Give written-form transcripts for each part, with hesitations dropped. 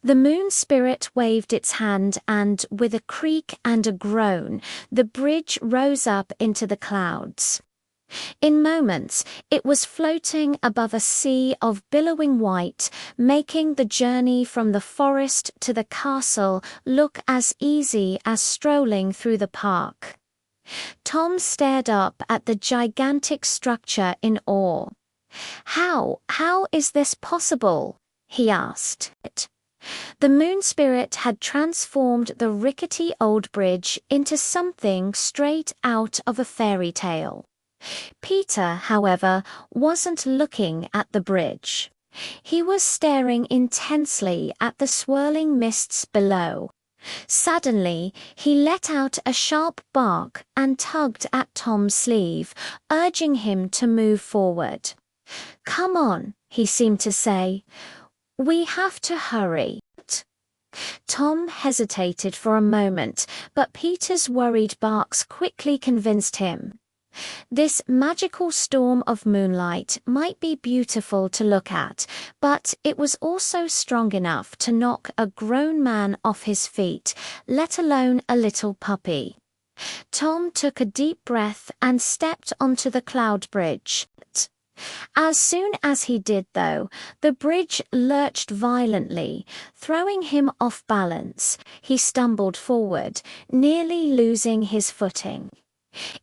The moon spirit waved its hand and, with a creak and a groan, the bridge rose up into the clouds. In moments, it was floating above a sea of billowing white, making the journey from the forest to the castle look as easy as strolling through the park. Tom stared up at the gigantic structure in awe. How is this possible?" he asked. The moon spirit had transformed the rickety old bridge into something straight out of a fairy tale. Peter, however, wasn't looking at the bridge. He was staring intensely at the swirling mists below. Suddenly, he let out a sharp bark and tugged at Tom's sleeve, urging him to move forward. "Come on," he seemed to say. "We have to hurry." Tom hesitated for a moment, but Peter's worried barks quickly convinced him. This magical storm of moonlight might be beautiful to look at, but it was also strong enough to knock a grown man off his feet, let alone a little puppy. Tom took a deep breath and stepped onto the cloud bridge. As soon as he did, though, the bridge lurched violently, throwing him off balance. He stumbled forward, nearly losing his footing.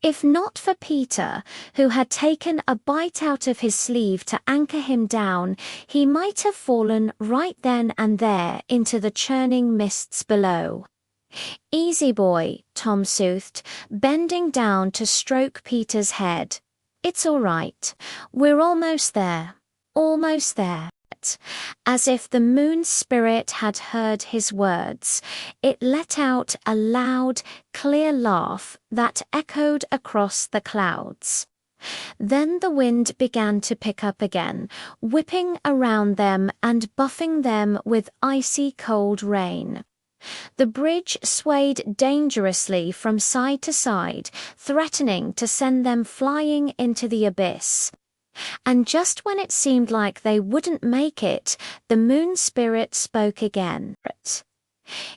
If not for Peter, who had taken a bite out of his sleeve to anchor him down, he might have fallen right then and there into the churning mists below. "Easy, boy," Tom soothed, bending down to stroke Peter's head. "It's all right. We're almost there. Almost there." As if the moon spirit had heard his words, it let out a loud, clear laugh that echoed across the clouds. Then the wind began to pick up again, whipping around them and buffing them with icy cold rain. The bridge swayed dangerously from side to side, threatening to send them flying into the abyss. And just when it seemed like they wouldn't make it, the moon spirit spoke again.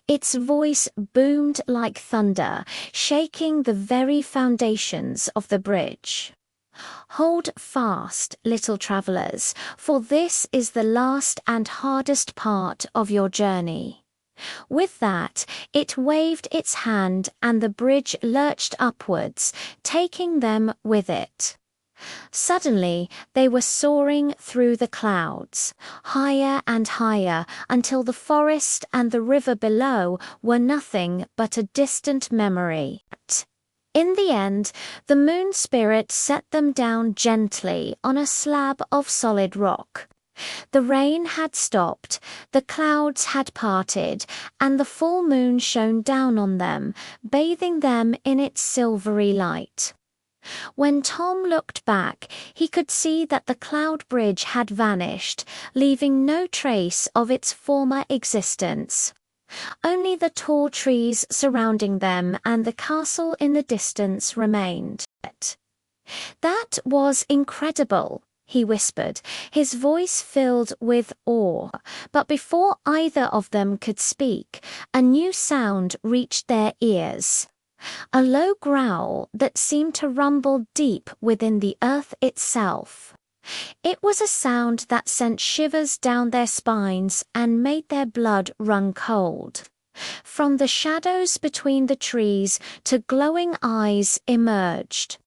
Its voice boomed like thunder, shaking the very foundations of the bridge. "Hold fast, little travelers, for this is the last and hardest part of your journey." With that, it waved its hand and the bridge lurched upwards, taking them with it. Suddenly, they were soaring through the clouds, higher and higher, until the forest and the river below were nothing but a distant memory. In the end, the moon spirit set them down gently on a slab of solid rock. The rain had stopped, the clouds had parted, and the full moon shone down on them, bathing them in its silvery light. When Tom looked back, he could see that the cloud bridge had vanished, leaving no trace of its former existence. Only the tall trees surrounding them and the castle in the distance remained. "That was incredible," he whispered, his voice filled with awe. But before either of them could speak, a new sound reached their ears. A low growl that seemed to rumble deep within the earth itself. It was a sound that sent shivers down their spines and made their blood run cold. From the shadows between the trees, two glowing eyes emerged.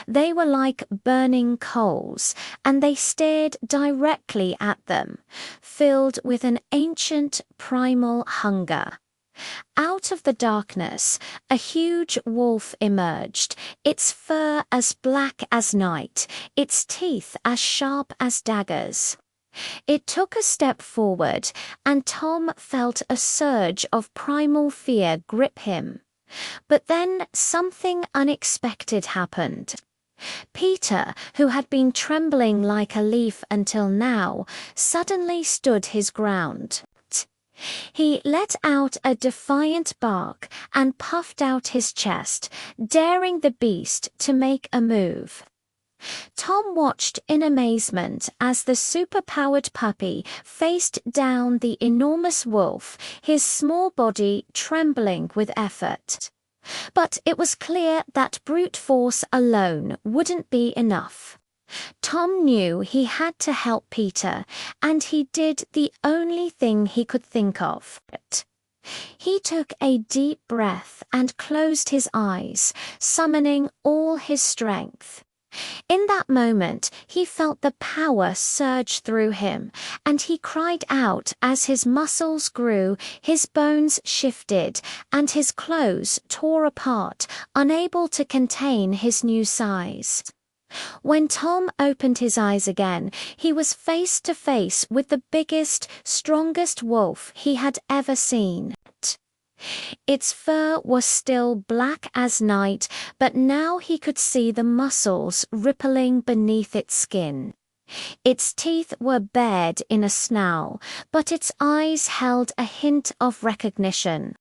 They were like burning coals, and they stared directly at them, filled with an ancient primal hunger. Out of the darkness, a huge wolf emerged, its fur as black as night, its teeth as sharp as daggers. It took a step forward, and Tom felt a surge of primal fear grip him. But then something unexpected happened. Peter, who had been trembling like a leaf until now, suddenly stood his ground. He let out a defiant bark and puffed out his chest, daring the beast to make a move. Tom watched in amazement as the superpowered puppy faced down the enormous wolf, his small body trembling with effort. But it was clear that brute force alone wouldn't be enough. Tom knew he had to help Peter, and he did the only thing he could think of. He took a deep breath and closed his eyes, summoning all his strength. In that moment, he felt the power surge through him, and he cried out as his muscles grew, his bones shifted, and his clothes tore apart, unable to contain his new size. When Tom opened his eyes again, he was face to face with the biggest, strongest wolf he had ever seen. Its fur was still black as night, but now he could see the muscles rippling beneath its skin. Its teeth were bared in a snarl, but its eyes held a hint of recognition.